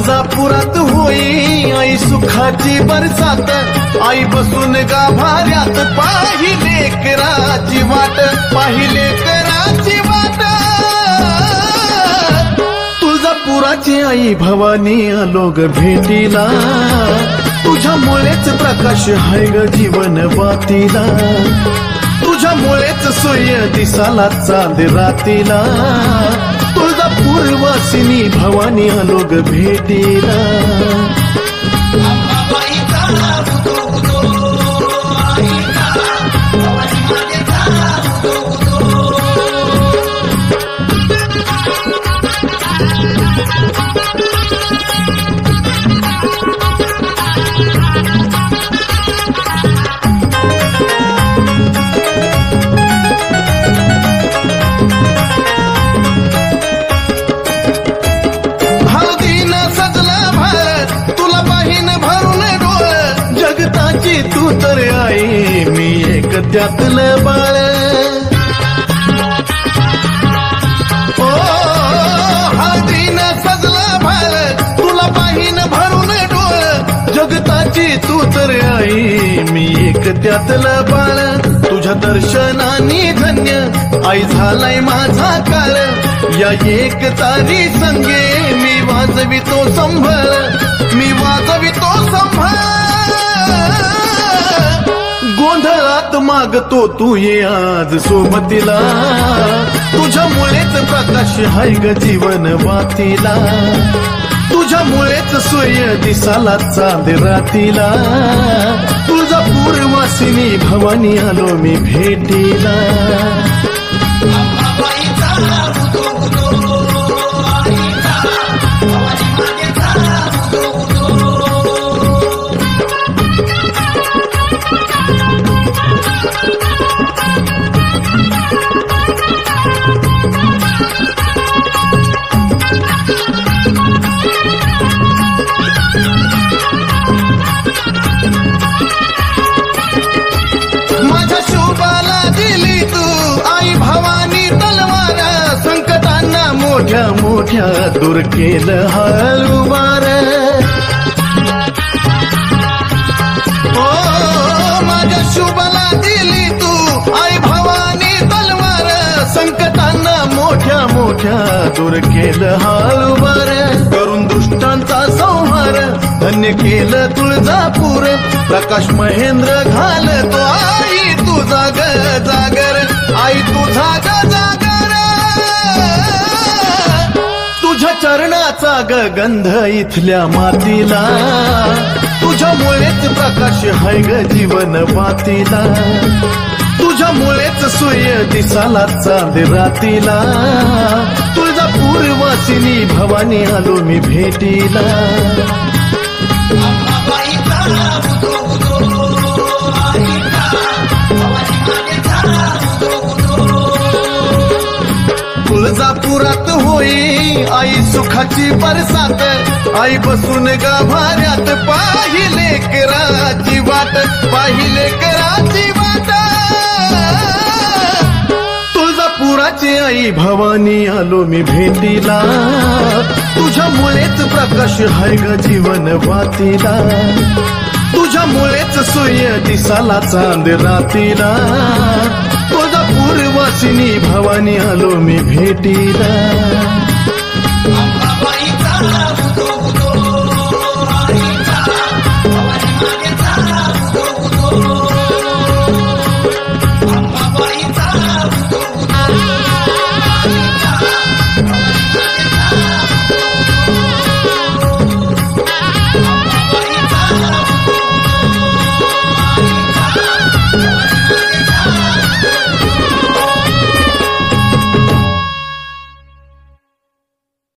तुळजापुरात होई आई सुखाची बरसात, आई बसून गाभाऱ्यात पाहिले कराची वाट, पाहिले कराची वाट। तुळजापुराची आई भवानी आलो ग भेटीला, तुझ्यामुळेच प्रकाश हाय ग जीवन वातीला, तुझ्यामुळेच सूर्य दिसाला चांद रातीला। तुळजापूर वासिनी भवानी आलो ग भेटीला। तू तर आई मी एक त्यातलं बाळ, ओ हळदीनं सजला भाळ, तुला पाहिन भरून डोळ, जगताची तू तर आई मी एक त्यातलं बाळ। तुझ्या दर्शनाने धन्य आई झालाय माझा काळ, या एक तारी संगे मी वाजवितो संभळ, मी वाजवितो संभळ। गोंधळात मागतो तू ये आज सोबतीला, तुझ्यामुळेच प्रकाश हाय ग जीवन वातीला, तुझ्यामुळेच सूर्य दिसाला चांद रातीला। तुळजापूर वासिनी भवानी आलो मी भेटीला। मोठ्या मोठ्या दूर केलं हळूवार, ओ माझ्या शुभला दिली तू आई भवानी तलवार, संकटांना मोठ्या मोठ्या दूर केलं हळूवार, करून दुष्टांचा संहार धन्य केलं तुळजापूर। प्रकाश महेंद्र घालतो आई तुझा ग जागर, आई तुझा ग जागर। तुझ्या चरणाचा ग गंध इथल्या मातीला, तुझ्यामुळेच प्रकाश हाय ग जीवन वातीला, तुझ्यामुळेच सूर्य दिसाला चांद रातीला। तुळजापूर वासिनी भवानी आलो मी भेटीला। तुळजापुरात होई आई सुखाची बरसात, आई बसून गाभाऱ्यात पाहिले कराची वाट, पाहिले कराची वाट। तुळजापुराची आई भवानी आलो मी भेटीला, तुझ्यामुळेच प्रकाश हाय ग जीवन वातीला, तुझ्यामुळेच सूर्य दिसाला चांद रातीला। तुळजापूर वासिनी भवानी आलो मी भेटीला।